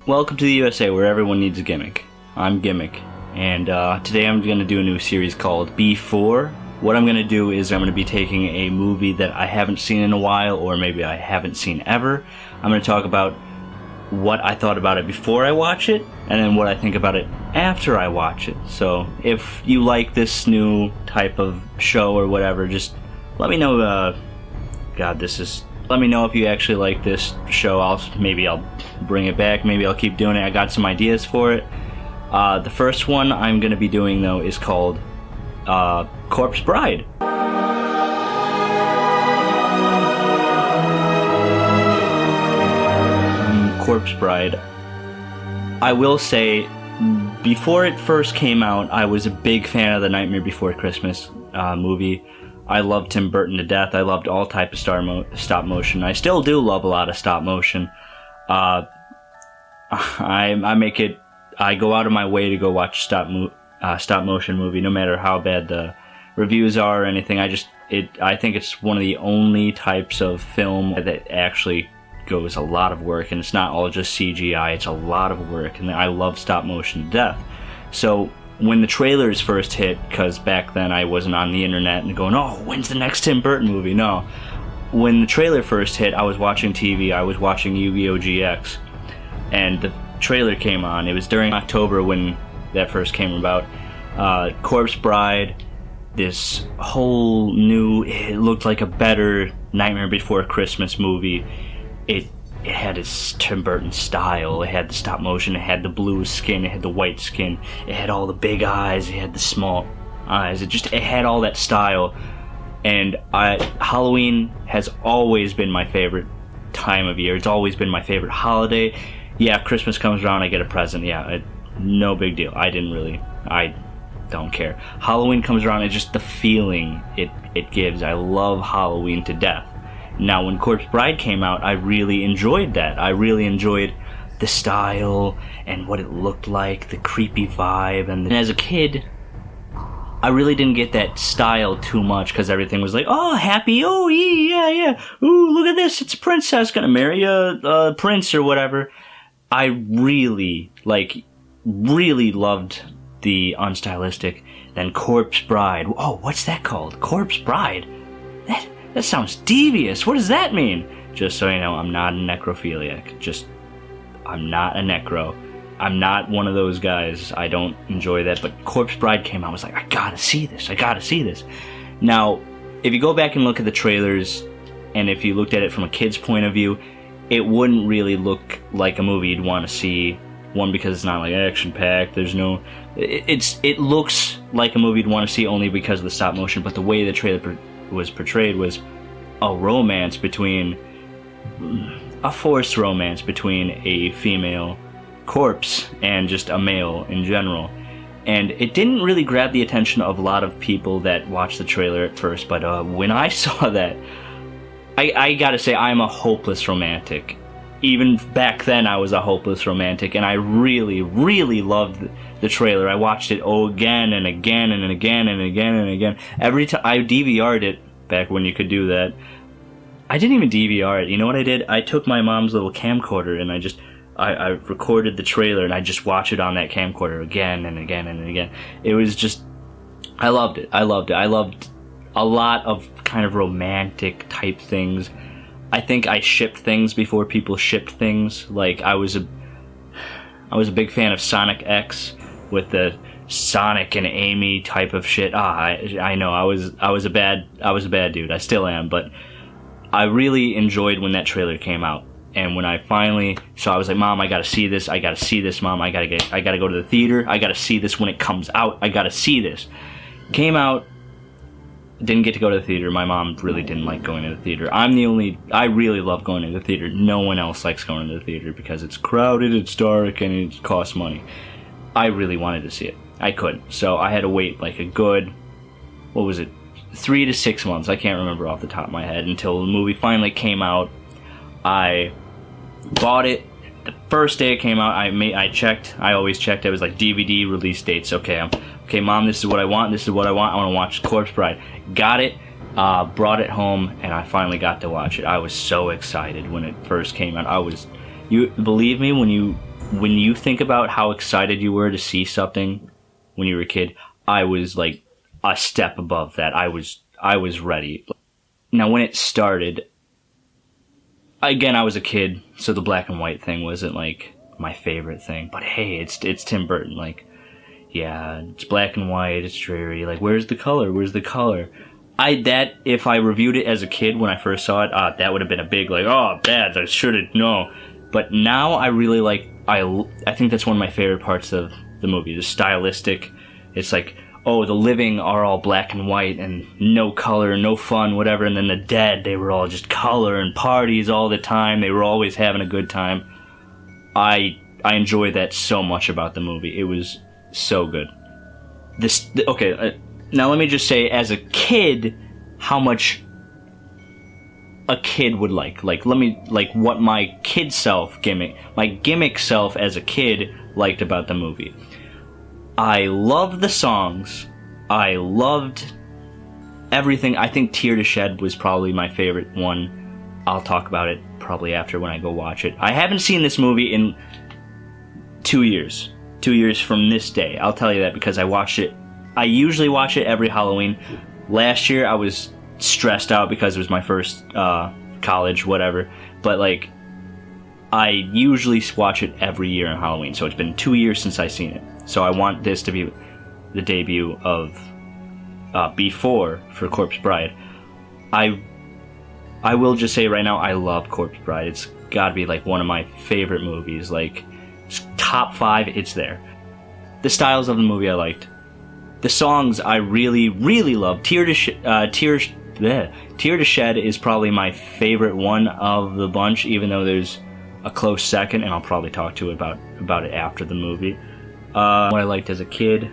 Welcome to the USA, where everyone needs a gimmick. I'm Gimmic, and today I'm going to do a new series called B4. What I'm going to do is I'm going to be taking a movie that I haven't seen in a while, or maybe I haven't seen ever. I'm going to talk about what I thought about it before I watch it, and then what I think about it after I watch it. So if you like this new type of show or whatever, just let me know. Let me know if you actually like this show. Maybe I'll bring it back. Maybe I'll keep doing it. I got some ideas for it. The first one I'm going to be doing, though, is called Corpse Bride. Corpse Bride. I will say, before it first came out, I was a big fan of the Nightmare Before Christmas movie. I loved Tim Burton to death. I loved all type of stop motion. I still do love a lot of stop motion. I go out of my way to go watch stop motion movie, no matter how bad the reviews are or anything. I think it's one of the only types of film that actually goes a lot of work, and it's not all just CGI. It's a lot of work, and I love stop motion to death. So when the trailers first hit, because back then I wasn't on the internet and going, oh, when's the next Tim Burton movie? No. When the trailer first hit, I was watching TV. I was watching Yu-Gi-Oh! GX, and the trailer came on. It was during October when that first came about. Corpse Bride, this whole new, it looked like a better Nightmare Before Christmas movie. It had its Tim Burton style. It had the stop motion. It had the blue skin. It had the white skin. It had all the big eyes. It had the small eyes. It had all that style. And Halloween has always been my favorite time of year. It's always been my favorite holiday. Yeah, Christmas comes around, I get a present. Yeah, no big deal. I don't care. Halloween comes around, it's just the feeling it gives. I love Halloween to death. Now, when Corpse Bride came out, I really enjoyed that. I really enjoyed the style and what it looked like, the creepy vibe. And as a kid, I really didn't get that style too much because everything was like, oh, happy, oh, yeah. Ooh, look at this, it's a princess gonna marry a prince or whatever. I really loved the unstylistic. Then Corpse Bride. Oh, what's that called? Corpse Bride? That sounds devious. What does that mean? Just so you know, I'm not a necrophiliac. I'm not a necro. I'm not one of those guys. I don't enjoy that. But Corpse Bride came out. I was like, I gotta see this. Now, if you go back and look at the trailers, and if you looked at it from a kid's point of view, it wouldn't really look like a movie you'd want to see. One, because it's not like action-packed. It looks like a movie you'd want to see only because of the stop motion. But the way the trailer was portrayed was a forced romance between a female corpse and just a male in general. And it didn't really grab the attention of a lot of people that watched the trailer at first, but when I saw that, I gotta say, I'm a hopeless romantic. Even back then, I was a hopeless romantic, and I really, really loved the trailer. I watched it again and again and again and again and again. Every time I DVR'd it, back when you could do that. I didn't even DVR it. You know what I did? I took my mom's little camcorder and I recorded the trailer and I just watched it on that camcorder again and again and again. It was just, I loved it. I loved a lot of kind of romantic type things. I think I shipped things before people shipped things. Like I was a big fan of Sonic X with the Sonic and Amy type of shit. I know I was a bad dude. I still am, but I really enjoyed when that trailer came out. And when I finally saw, I was like, Mom, I gotta see this, Mom. I gotta go to the theater. I gotta see this when it comes out. I gotta see this. Came out, didn't get to go to the theater. My mom really didn't like going to the theater. I really love going to the theater. No one else likes going to the theater because it's crowded, it's dark, and it costs money. I really wanted to see it. I couldn't. So I had to wait like a good, 3 to 6 months, I can't remember off the top of my head, until the movie finally came out. I bought it. The first day it came out, I checked. I always checked. It was like DVD release dates. Okay, Mom, this is what I want. I want to watch Corpse Bride. Got it. Brought it home, and I finally got to watch it. I was so excited when it first came out. You believe me, when you when you think about how excited you were to see something when you were a kid, I was like a step above that. I was ready. Now, when it started, again, I was a kid, so the black and white thing wasn't like my favorite thing. But hey, it's Tim Burton. Like, yeah, it's black and white. It's dreary. Like, where's the color? Where's the color? If I reviewed it as a kid when I first saw it, that would have been a big like, oh, bad. I should have no. But now I really like. I think that's one of my favorite parts of the movie. The stylistic. It's like, oh, the living are all black and white and no color, no fun, whatever. And then the dead, they were all just color and parties all the time. They were always having a good time. I enjoy that so much about the movie. It was so good. Now let me just say, as a kid, how much a kid would like what my kid self, my Gimmic self as a kid liked about the movie. I loved the songs. I loved everything. I think Tear to Shed was probably my favorite one. I'll talk about it probably after when I go watch it. I haven't seen this movie in 2 years. 2 years from this day. I'll tell you that because I watched it. I usually watch it every Halloween. Last year I was stressed out because it was my first college, whatever. But like, I usually watch it every year on Halloween. So it's been 2 years since I've seen it. So I want this to be the debut of B4 for Corpse Bride. I will just say right now, I love Corpse Bride. It's got to be like one of my favorite movies. Like, top 5, it's there. The styles of the movie I liked. The songs I really, really love. Tear to Shed is probably my favorite one of the bunch, even though there's a close second, and I'll probably talk to it about it after the movie. What I liked as a kid,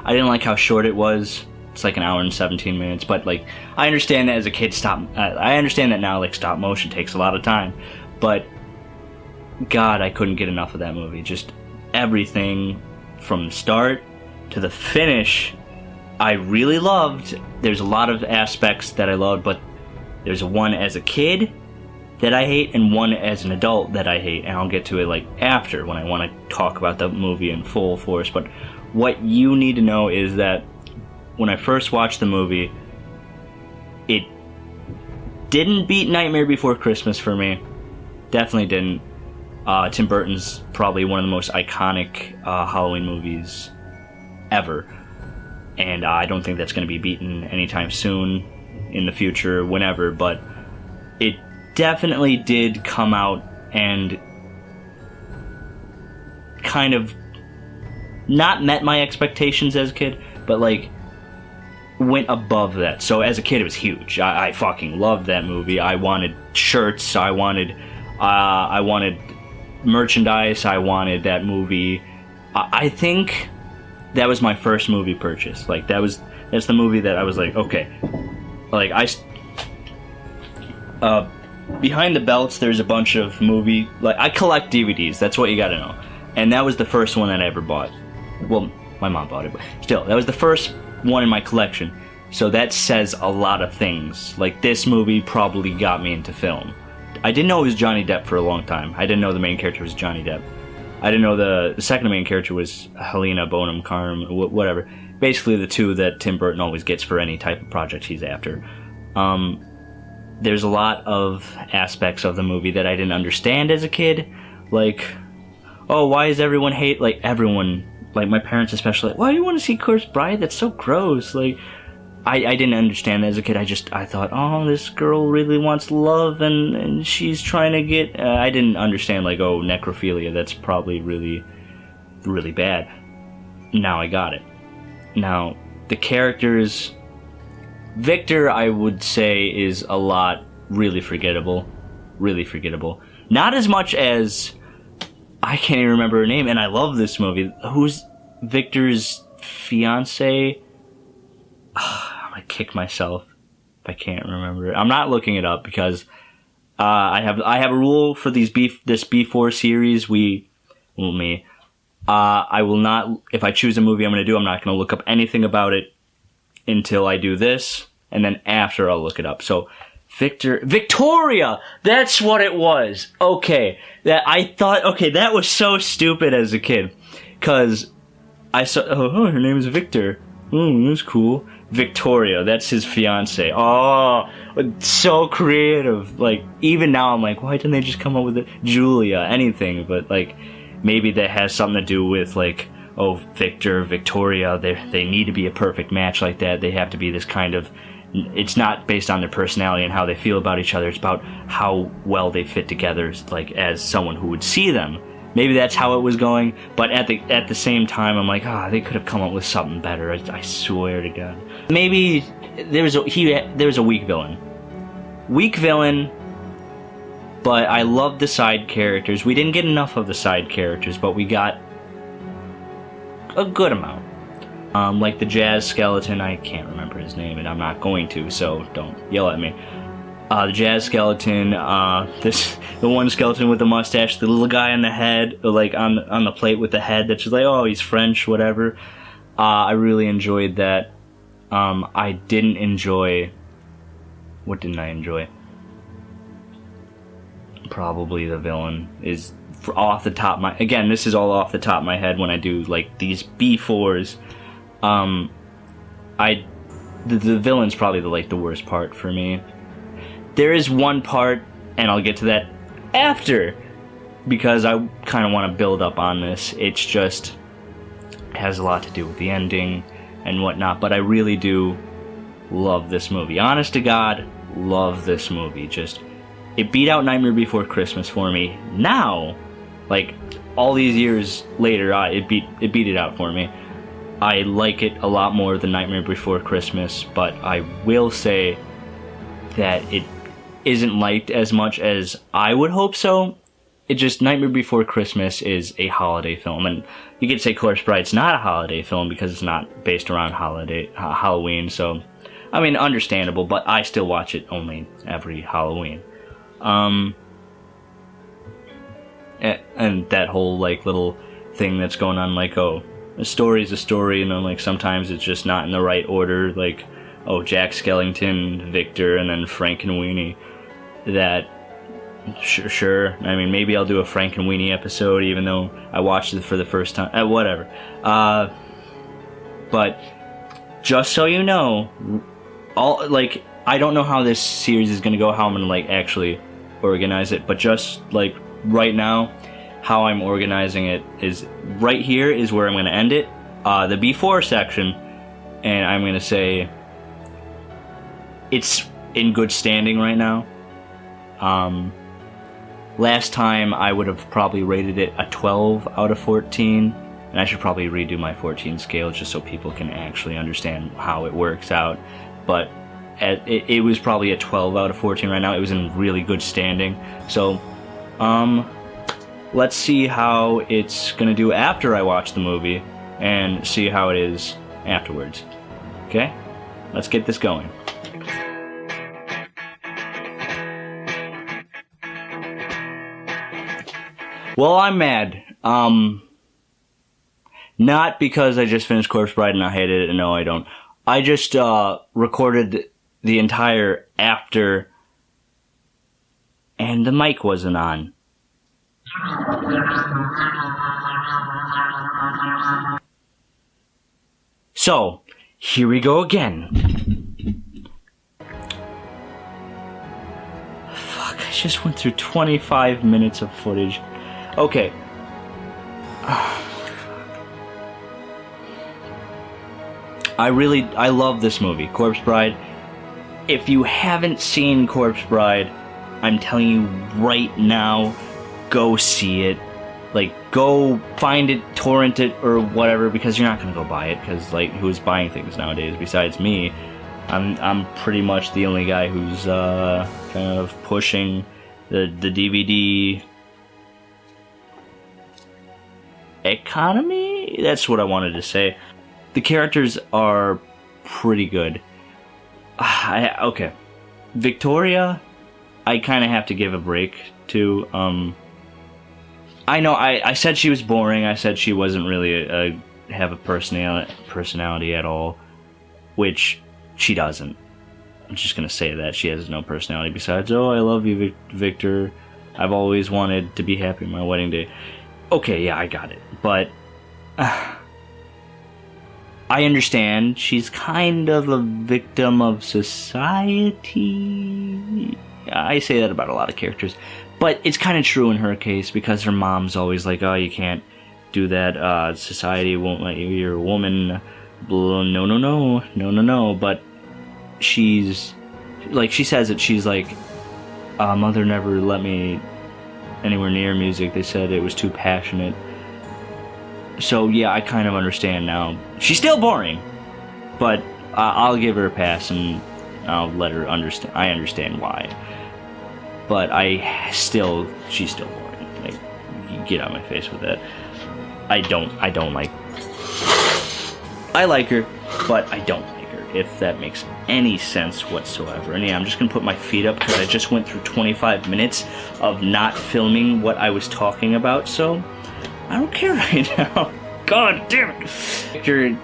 I didn't like how short it was. It's like an hour and 17 minutes, but like, I understand that as a kid, I understand that now, like, stop motion takes a lot of time, but God, I couldn't get enough of that movie. Just everything from the start to the finish, I really loved. There's a lot of aspects that I loved, but there's one as a kid that I hate and one as an adult that I hate, and I'll get to it like after when I want to talk about the movie in full force. But what you need to know is that when I first watched the movie, it didn't beat Nightmare Before Christmas for me. Definitely didn't. Tim Burton's probably one of the most iconic Halloween movies ever, and I don't think that's going to be beaten anytime soon, in the future, whenever, but it definitely did come out and kind of not met my expectations as a kid, but like went above that. So as a kid, it was huge. I fucking loved that movie. I wanted shirts. I wanted merchandise. I wanted that movie. I think that was my first movie purchase. Like, that's the movie that I was like, okay. Like, behind the belts, there's a bunch of movie, like, I collect DVDs, that's what you gotta know. And that was the first one that I ever bought. Well, my mom bought it, but still, that was the first one in my collection. So that says a lot of things. Like, this movie probably got me into film. I didn't know it was Johnny Depp for a long time. I didn't know the main character was Johnny Depp. I didn't know the second main character was Helena Bonham Carter, whatever. Basically the two that Tim Burton always gets for any type of project he's after. There's a lot of aspects of the movie that I didn't understand as a kid. Like, oh, why is everyone hate, like, everyone, like, my parents especially, like, why do you want to see Corpse Bride? That's so gross. Like, I didn't understand that as a kid. I thought, oh, this girl really wants love, and she's trying to get... I didn't understand, like, oh, necrophilia, that's probably really, really bad. Now I got it. Now, the characters... Victor, I would say, is a lot really forgettable. Really forgettable. Not as much as... I can't even remember her name, and I love this movie. Who's Victor's fiance? I'm gonna kick myself if I can't remember it. I'm not looking it up because I have a rule for this B4 series. I will not, if I choose a movie I'm not gonna look up anything about it until I do this, and then after I'll look it up. So Victoria! That's what it was! Okay. That was so stupid as a kid. Cause I saw, her name is Victor. Oh, that's cool. Victoria, that's his fiance. Oh, so creative. Like, even now I'm like, why didn't they just come up with it? Julia, anything. But, like, maybe that has something to do with, like, Victor, Victoria, they need to be a perfect match like that. They have to be this kind of... It's not based on their personality and how they feel about each other. It's about how well they fit together, like, as someone who would see them. Maybe that's how it was going, but at the same time, I'm like, they could have come up with something better. I swear to God. Maybe there was a weak villain. Weak villain, but I loved the side characters. We didn't get enough of the side characters, but we got a good amount. Like the jazz skeleton, I can't remember his name, and I'm not going to, so don't yell at me. The jazz skeleton, the one skeleton with the mustache, the little guy on the head, like on the plate with the head that's just like, oh, he's French, whatever. I really enjoyed that. I didn't enjoy... What didn't I enjoy? Probably the villain is off the top of my... Again, this is all off the top of my head when I do, like, these B4s. The villain's probably the worst part for me. There is one part, and I'll get to that after, because I kind of want to build up on this. It's just has a lot to do with the ending and whatnot, but I really do love this movie. Honest to God, love this movie. Just, it beat out Nightmare Before Christmas for me. Now, like, all these years later, it beat it out for me. I like it a lot more than Nightmare Before Christmas, but I will say that it isn't liked as much as I would hope so. It just, Nightmare Before Christmas is a holiday film, and you could say Corpse Bride's not a holiday film because it's not based around Halloween, so, I mean, understandable, but I still watch it only every Halloween. And that whole, like, little thing that's going on, like, a story's a story, and then, like, sometimes it's just not in the right order, like, Jack Skellington, Victor, and then Frank and Weenie. That, sure, I mean, maybe I'll do a Frank and Weenie episode, even though I watched it for the first time, whatever. But, just so you know, I don't know how this series is gonna go, how I'm gonna, like, actually organize it, but just, like, right now, how I'm organizing it is, right here is where I'm gonna end it, the B4 section, and I'm gonna say, it's in good standing right now. Last time I would have probably rated it a 12 out of 14, and I should probably redo my 14 scale just so people can actually understand how it works out. But it was probably a 12 out of 14 right now. It was in really good standing. So, let's see how it's gonna do after I watch the movie, and see how it is afterwards. Okay? Let's get this going. Well, I'm mad. Not because I just finished Corpse Bride and I hated it. No, I don't. I just recorded the entire after, and the mic wasn't on. So, here we go again. Fuck, I just went through 25 minutes of footage. Okay. I love this movie, Corpse Bride. If you haven't seen Corpse Bride, I'm telling you right now, go see it. Like, go find it, torrent it, or whatever, because you're not gonna go buy it, because, like, who's buying things nowadays besides me? I'm pretty much the only guy who's, kind of pushing the DVD economy? That's what I wanted to say. The characters are pretty good. Okay. Victoria, I kind of have to give a break to. I know I said she was boring. I said she wasn't really have a personality at all, which she doesn't. I'm just gonna say that she has no personality besides, oh, I love you, Victor. I've always wanted to be happy on my wedding day. Okay, yeah, I got it. But I understand she's kind of a victim of society. I say that about a lot of characters. But it's kind of true in her case because her mom's always like, oh, you can't do that. Society won't let you. You're a woman. No. But she's like, she says it. She's like, mother never let me anywhere near music. They said it was too passionate. So yeah, I kind of understand now. She's still boring, but I'll give her a pass and I'll let her understand. I understand why, but she's still boring. Like, you get out of my face with that. I don't like. I like her, but I don't like her. If that makes any sense whatsoever. And yeah, I'm just gonna put my feet up because I just went through 25 minutes of not filming what I was talking about. So I don't care right now. God damn it. Victor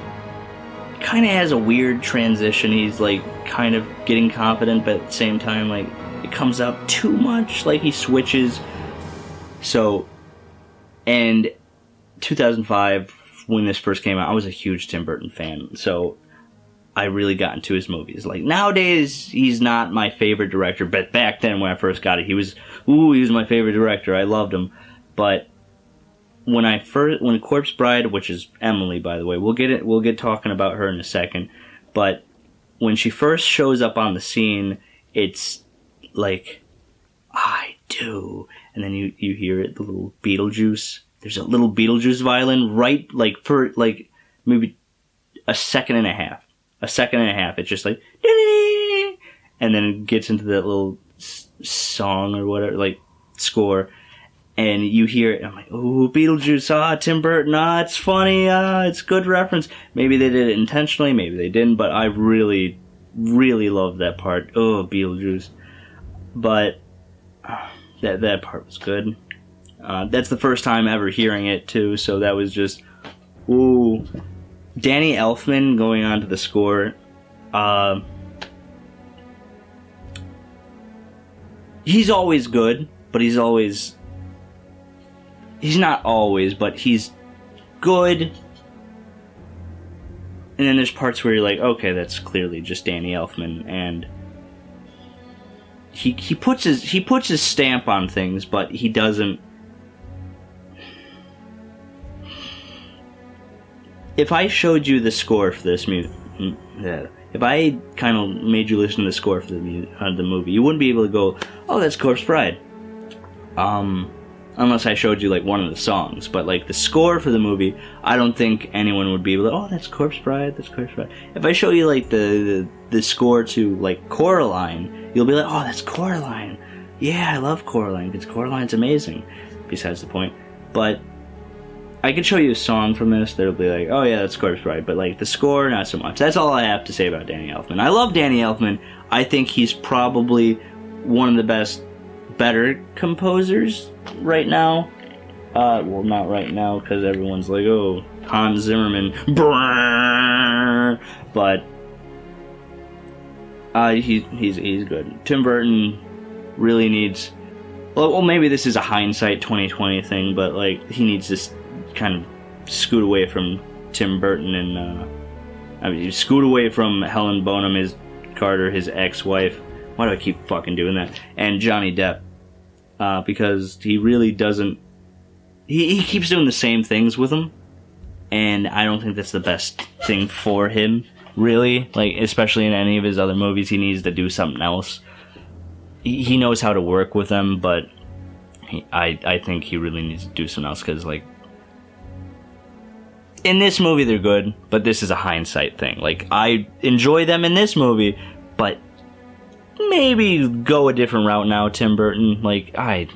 kind of has a weird transition. He's like kind of getting confident, but at the same time, like, it comes out too much. Like, he switches. So, and 2005, when this first came out, I was a huge Tim Burton fan. So I really got into his movies. Like, nowadays, he's not my favorite director, but back then when I first got it, he was my favorite director. I loved him. But when Corpse Bride, which is Emily, by the way, we'll get talking about her in a second, but when she first shows up on the scene, it's like, I do, and then you hear it, the little Beetlejuice. There's a little Beetlejuice violin right, like, for like maybe a second and a half. It's just like, and then it gets into that little song or whatever, like, score. And you hear it, and I'm like, ooh, Beetlejuice, Tim Burton, it's funny, it's good reference. Maybe they did it intentionally, maybe they didn't, but I really, really love that part. Oh, Beetlejuice. But that part was good. That's the first time ever hearing it, too, so that was just, ooh. Danny Elfman going on to the score, he's always good, but he's not always, but he's good. And then there's parts where you're like, okay, that's clearly just Danny Elfman, and he puts his stamp on things, but he doesn't. If I showed you the score for this movie, if I kind of made you listen to the score for the movie, you wouldn't be able to go, oh, that's Corpse Bride. Unless I showed you, like, one of the songs. But, like, the score for the movie, I don't think anyone would be able to, oh, that's Corpse Bride. If I show you, like, the score to, like, Coraline, you'll be like, oh, that's Coraline. Yeah, I love Coraline, because Coraline's amazing. Besides the point. But I could show you a song from this that'll be like, oh, yeah, that's Corpse Bride. But, like, the score, not so much. That's all I have to say about Danny Elfman. I love Danny Elfman. I think he's probably one of the better composers right now. Well, not right now, because everyone's like, oh, Hans Zimmerman. Brrr! But he's good. Tim Burton really needs, well, maybe this is a hindsight 2020 thing, but, like, he needs to kind of scoot away from Tim Burton and scoot away from Helen Bonham Carter, his ex-wife. Why do I keep fucking doing that? And Johnny Depp. Because he really doesn't. He keeps doing the same things with him, and I don't think that's the best thing for him, really. Like, especially in any of his other movies, he needs to do something else. He knows how to work with them, but I think he really needs to do something else, because, like, in this movie they're good, but this is a hindsight thing. Like, I enjoy them in this movie, but maybe go a different route now, Tim Burton. Like, I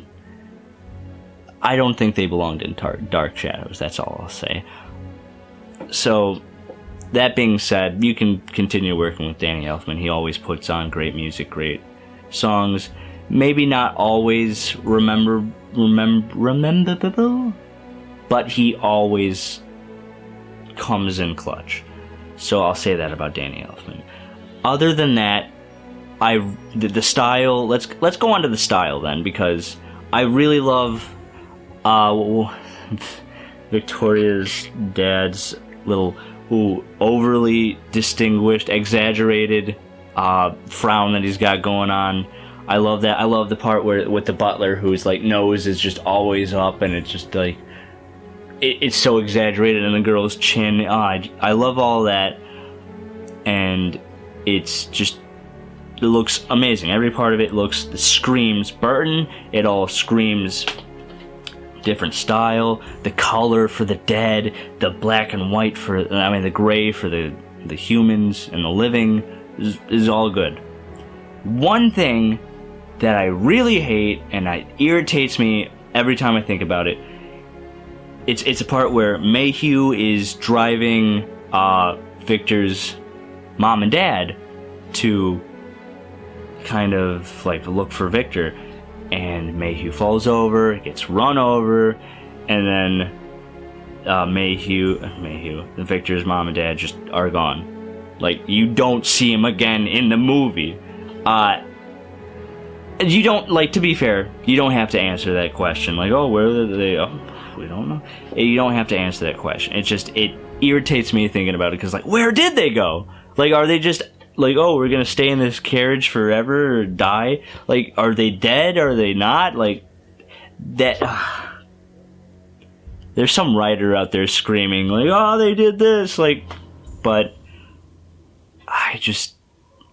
don't think they belonged in Dark Shadows. That's all I'll say. So, that being said, you can continue working with Danny Elfman. He always puts on great music, great songs. Maybe not always rememberable, but he always comes in clutch. So I'll say that about Danny Elfman. Other than that, the style. Let's go on to the style then, because I really love Victoria's dad's little overly distinguished, exaggerated frown that he's got going on. I love that. I love the part where with the butler whose like nose is just always up, and it's just like it's so exaggerated, and the girl's chin. I love all that, and it's just. It looks amazing. Every part of it screams Burton. It all screams different style. The color for the dead, the black and white the gray for the humans and the living is all good. One thing that I really hate, and it irritates me every time I think about it, it's a part where Mayhew is driving Victor's mom and dad to kind of like look for Victor, and Mayhew falls over, gets run over, and then Victor's mom and dad just are gone. Like, you don't see him again in the movie. You don't, like, to be fair, you don't have to answer that question. Like, oh, where did they? Oh, we don't know. You don't have to answer that question. It irritates me thinking about it, because like, where did they go? Like, are they just like, oh, we're gonna stay in this carriage forever or die? Like, are they dead? Are they not? Like, that. There's some writer out there screaming like, oh, they did this, like, but I just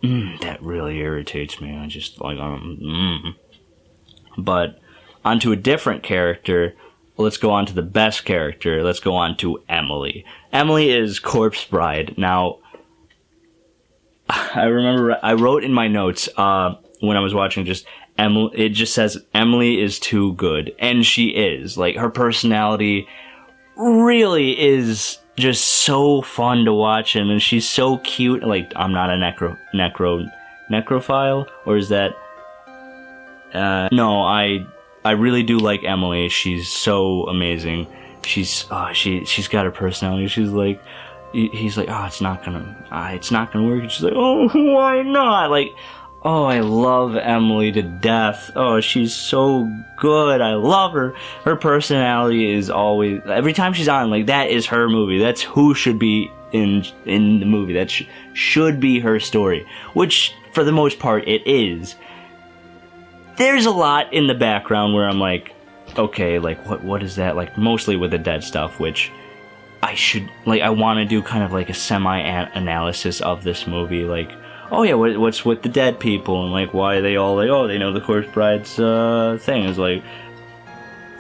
that really irritates me. I just like But onto a different character. Let's go on to the best character. Let's go on to Emily. Emily is Corpse Bride. Now, I remember I wrote in my notes when I was watching just Emily. It just says Emily is too good, and she is. Like, her personality really is just so fun to watch, and she's so cute. Like, I'm not a necrophile, or is that? No, I really do like Emily. She's so amazing. She's got her personality. She's like. He's like, oh, it's not gonna work. And she's like, oh, why not? Like, oh, I love Emily to death. Oh, she's so good. I love her. Her personality is always, every time she's on, like, that is her movie. That's who should be in the movie. That should be her story, which for the most part it is. There's a lot in the background where I'm like, okay, like, what is that? Like, mostly with the dead stuff, which I want to do kind of like a semi-analysis of this movie, like, oh yeah, what's with the dead people, and like, why are they all like, oh, they know the Corpse Bride's thing is like,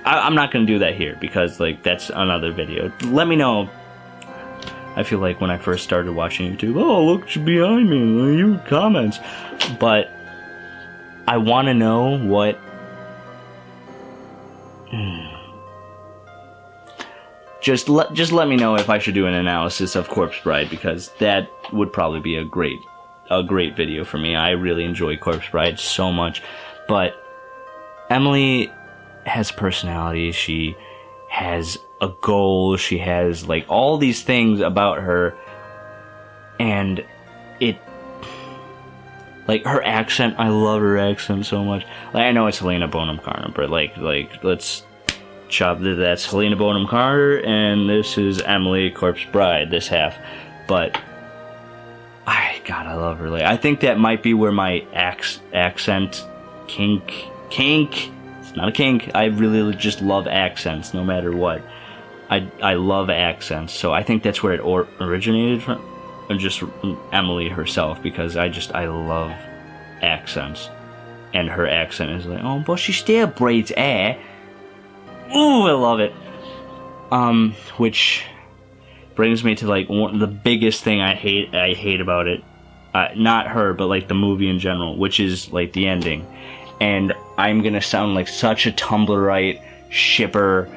I'm not going to do that here, because like, that's another video. Let me know. I feel like when I first started watching YouTube, oh, look behind me, you comments, but I want to know what Just let me know if I should do an analysis of Corpse Bride, because that would probably be a great video for me. I really enjoy Corpse Bride so much. But Emily has personality. She has a goal. She has like all these things about her, and like her accent. I love her accent so much. Like, I know it's Helena Bonham Carter, but like let's chop that's Helena Bonham Carter, and this is Emily Corpse Bride, this half. But I love her. Like, I think that might be where my accent kink. It's not a kink. I really just love accents, no matter what. I love accents, so I think that's where it originated from. Just Emily herself, because I love accents, and her accent is like, oh, but she still breathes air. Ooh, I love it. Which brings me to like the biggest thing I hate about it. Not her, but like the movie in general, which is like the ending. And I'm gonna sound like such a Tumblrite shipper.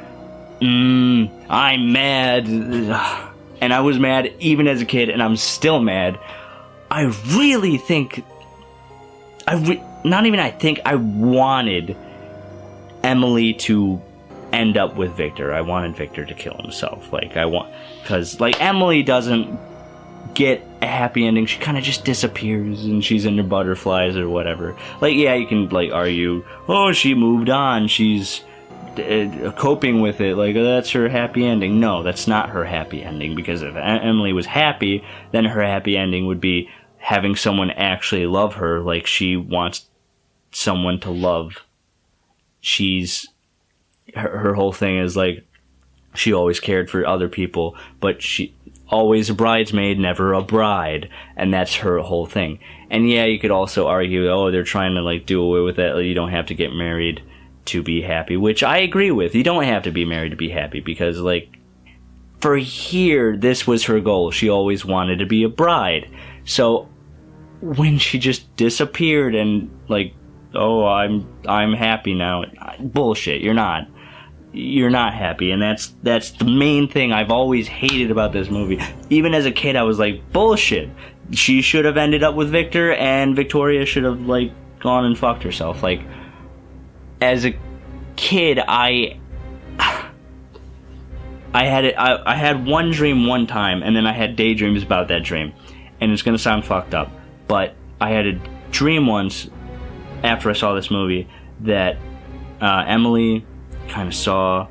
I'm mad. And I was mad even as a kid, and I'm still mad. I really think... I wanted Emily to end up with Victor. I wanted Victor to kill himself. Because, like, Emily doesn't get a happy ending. She kind of just disappears and she's in her butterflies or whatever. Like, yeah, you can like argue, oh, she moved on, she's coping with it, like that's her happy ending. No, that's not her happy ending, because if Emily was happy, then her happy ending would be having someone actually love her like she wants someone to love. Her whole thing is like she always cared for other people, but she always a bridesmaid, never a bride, and that's her whole thing. And yeah, you could also argue, oh, they're trying to like do away with that, like, you don't have to get married to be happy, which I agree with. You don't have to be married to be happy, because like for here, this was her goal. She always wanted to be a bride. So when she just disappeared and like, oh, I'm happy now, bullshit. You're not happy, and that's the main thing I've always hated about this movie. Even as a kid, I was like, bullshit. She should have ended up with Victor, and Victoria should have like gone and fucked herself. Like, as a kid, I had one dream one time, and then I had daydreams about that dream, and it's gonna sound fucked up, but I had a dream once after I saw this movie that Emily kind of saw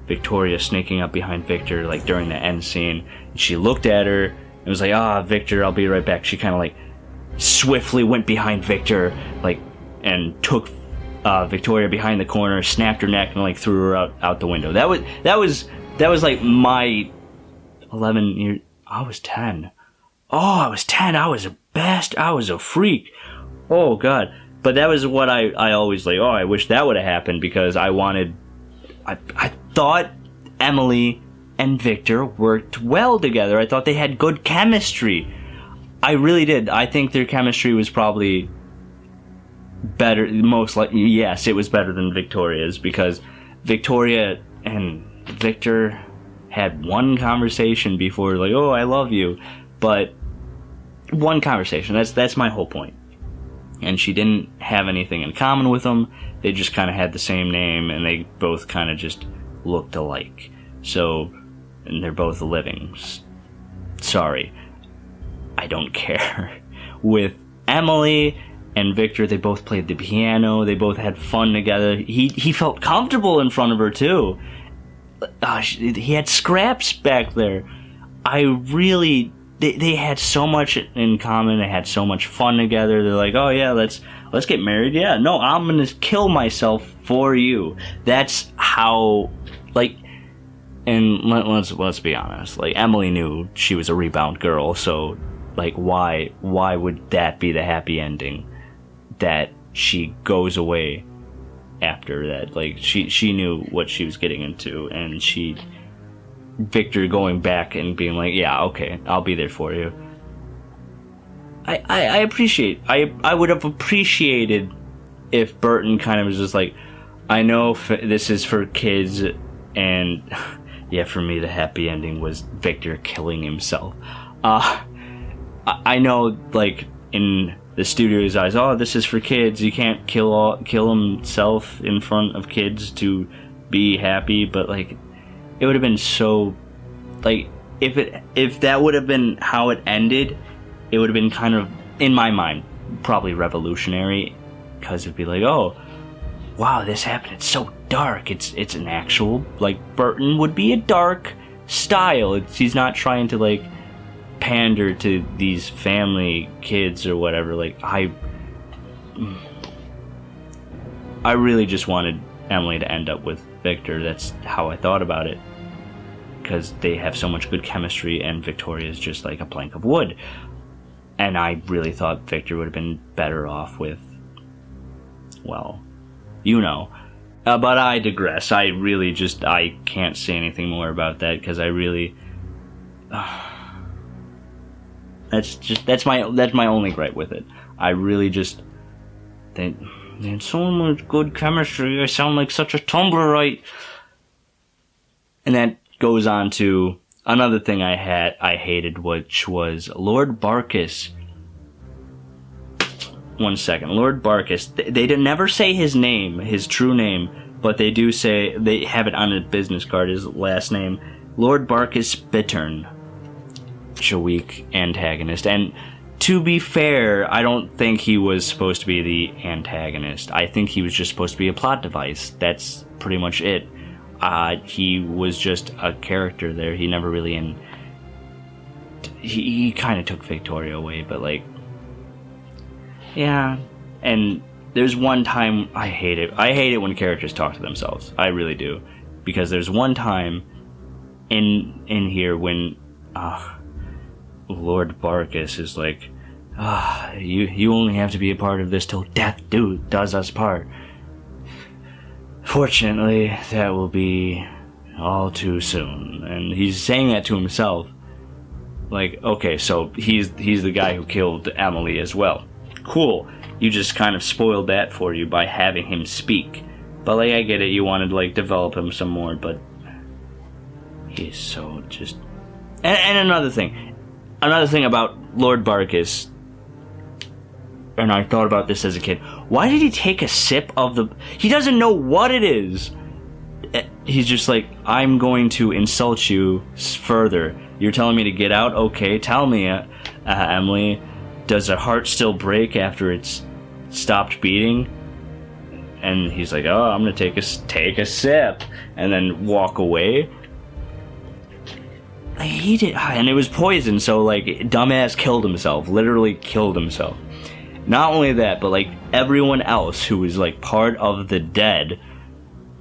Victoria sneaking up behind Victor, like during the end scene, and she looked at her and was like, Victor, I'll be right back. She kind of like swiftly went behind Victor, like, and took Victoria behind the corner, snapped her neck, and like threw her out the window. That was like my 11 years. I was 10. Oh, I was 10. I was a freak. Oh god. But that was what I always like, I wish that would have happened, because I thought Emily and Victor worked well together. I thought they had good chemistry. I really did. I think their chemistry was probably better, most likely, yes, it was better than Victoria's, because Victoria and Victor had one conversation before, like, oh, I love you, but one conversation, that's my whole point. And she didn't have anything in common with them. They just kind of had the same name, and they both kind of just looked alike. So, and they're both living. Sorry, I don't care. With Emily and Victor, they both played the piano. They both had fun together. He felt comfortable in front of her too. He had scraps back there. They had so much in common. They had so much fun together. They're like, oh yeah, let's get married. Yeah, no, I'm gonna kill myself for you. That's how, like, and let's be honest. Like, Emily knew she was a rebound girl, so like, why would that be the happy ending? That she goes away after that. Like, she knew what she was getting into, and Victor going back and being like, yeah, okay, I'll be there for you. I appreciate. I would have appreciated if Burton kind of was just like, I know this is for kids, and yeah, for me the happy ending was Victor killing himself. I know, like, in the studio's eyes, this is for kids, you can't kill himself in front of kids to be happy, but like, it would have been so, like, if that would have been how it ended, it would have been kind of, in my mind, probably revolutionary, because it'd be like, oh, wow, this happened, it's so dark, it's an actual, like, Burton would be a dark style. He's not trying to, like, pander to these family kids or whatever. Like, I really just wanted Emily to end up with Victor. That's how I thought about it, because they have so much good chemistry, and Victoria's just like a plank of wood. And I really thought Victor would have been better off with, well, but I digress. I can't say anything more about that, because I really that's my only gripe with it. I really just think they had so much good chemistry. I sound like such a Tumblr, right? And that goes on to another thing I hated, which was Lord Barkis. One second, Lord Barkis. They did never say his name, his true name, but they do say, they have it on his business card, his last name, Lord Barkis Bittern. a weak antagonist. And to be fair, I don't think he was supposed to be the antagonist. I think he was just supposed to be a plot device. That's pretty much it. He was just a character there. He never really he kind of took Victoria away, but like, yeah. And there's one time I hate it. I hate it when characters talk to themselves. I really do, because there's one time in here when Lord Barkus is like, you only have to be a part of this till death does us part. Fortunately, that will be all too soon. And he's saying that to himself. Like, okay, so he's the guy who killed Emily as well. Cool. You just kind of spoiled that for you by having him speak. But like, I get it, you wanted to like develop him some more, but he's so just... And another thing about Lord Barkus, and I thought about this as a kid, why did he take a sip of the... He doesn't know what it is. He's just like, I'm going to insult you further. You're telling me to get out? Okay, tell me, Emily, does a heart still break after it's stopped beating? And he's like, oh, I'm gonna take a sip, and then walk away. I hate it. And it was poison, so like, dumbass killed himself, literally killed himself. Not only that, but like everyone else who was like part of the dead,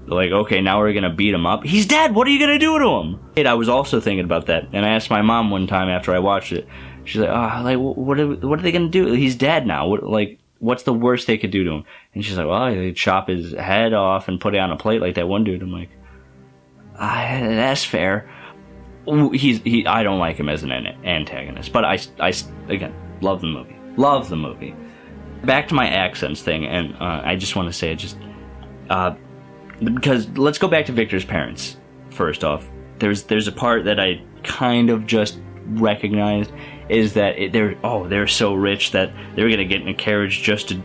like, okay, now we're gonna beat him up. He's dead. What are you gonna do to him? And I was also thinking about that, and I asked my mom one time after I watched it. She's like, what are they gonna do? He's dead now. What's the worst they could do to him? And she's like, well, they chop his head off and put it on a plate like that one dude. I'm like, that's fair. I don't like him as an antagonist, but I again love the movie. Love the movie. Back to my accents thing, and I just want to say, because let's go back to Victor's parents. First off, there's a part that I kind of just recognized, is that they're so rich that they're gonna get in a carriage just to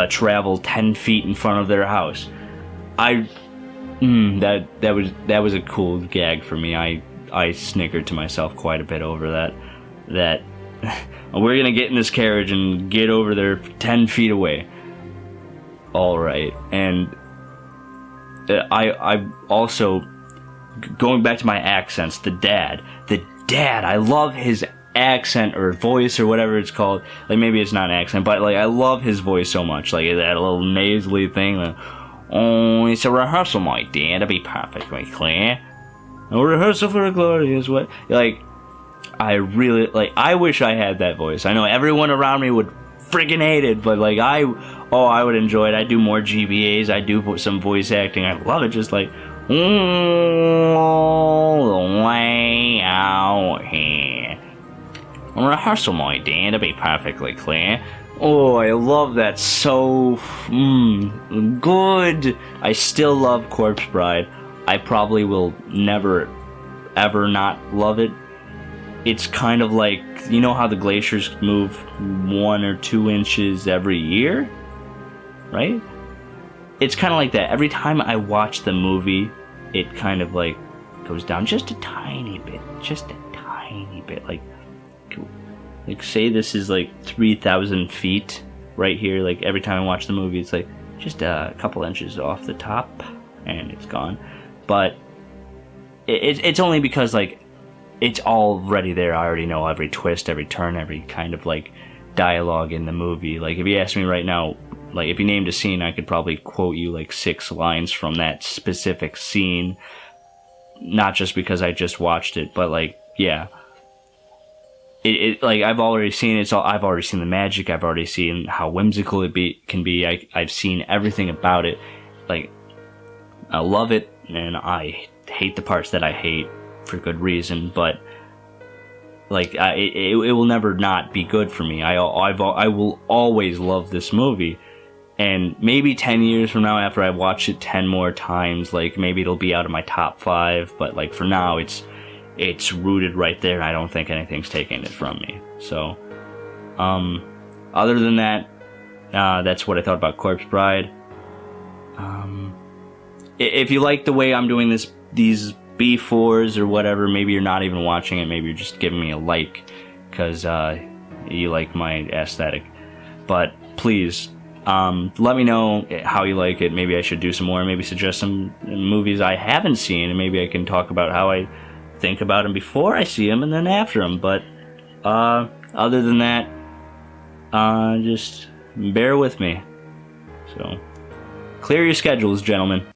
travel 10 feet in front of their house. That was a cool gag for me. I snickered to myself quite a bit over that we're gonna get in this carriage and get over there 10 feet away. All right. And I also, going back to my accents, the dad, I love his accent or voice or whatever it's called. Like, maybe it's not an accent, but like, I love his voice so much. Like that little nasally thing. Like, oh, it's a rehearsal, my dear, to be perfectly clear. A rehearsal for a glorious way. Like, I wish I had that voice. I know everyone around me would friggin' hate it, but like, I would enjoy it. I do more GBAs. I do some voice acting. I love it. Just like, all the way out here. A rehearsal, my dear, to be perfectly clear. Oh, I love that so good. I still love Corpse Bride. I probably will never, ever not love it. It's kind of like, you know how the glaciers move 1 or 2 inches every year? Right? It's kind of like that. Every time I watch the movie, it kind of like goes down just a tiny bit. Just a tiny bit. Like say this is like 3,000 feet right here. Like, every time I watch the movie, it's like just a couple inches off the top, and it's gone. But it's only because, like, it's already there. I already know every twist, every turn, every kind of like dialogue in the movie. Like, if you ask me right now, like, if you named a scene, I could probably quote you like 6 lines from that specific scene. Not just because I just watched it, but like, yeah. It like, I've already seen it. So I've already seen the magic. I've already seen how whimsical can be. I've seen everything about it. Like, I love it, and I hate the parts that I hate for good reason. But like, it will never not be good for me. I will always love this movie. And maybe 10 years from now, after I've watched it 10 more times, like, maybe it'll be out of my top 5. But like, for now, it's rooted right there, and I don't think anything's taking it from me. So, other than that, that's what I thought about Corpse Bride. If you like the way I'm doing these B4s or whatever. Maybe you're not even watching it. Maybe you're just giving me a like because you like my aesthetic. But please, let me know how you like it. Maybe I should do some more. Maybe suggest some movies I haven't seen, and maybe I can talk about how I think about them before I see them and then after them. But other than that, just bear with me. So, clear your schedules, gentlemen.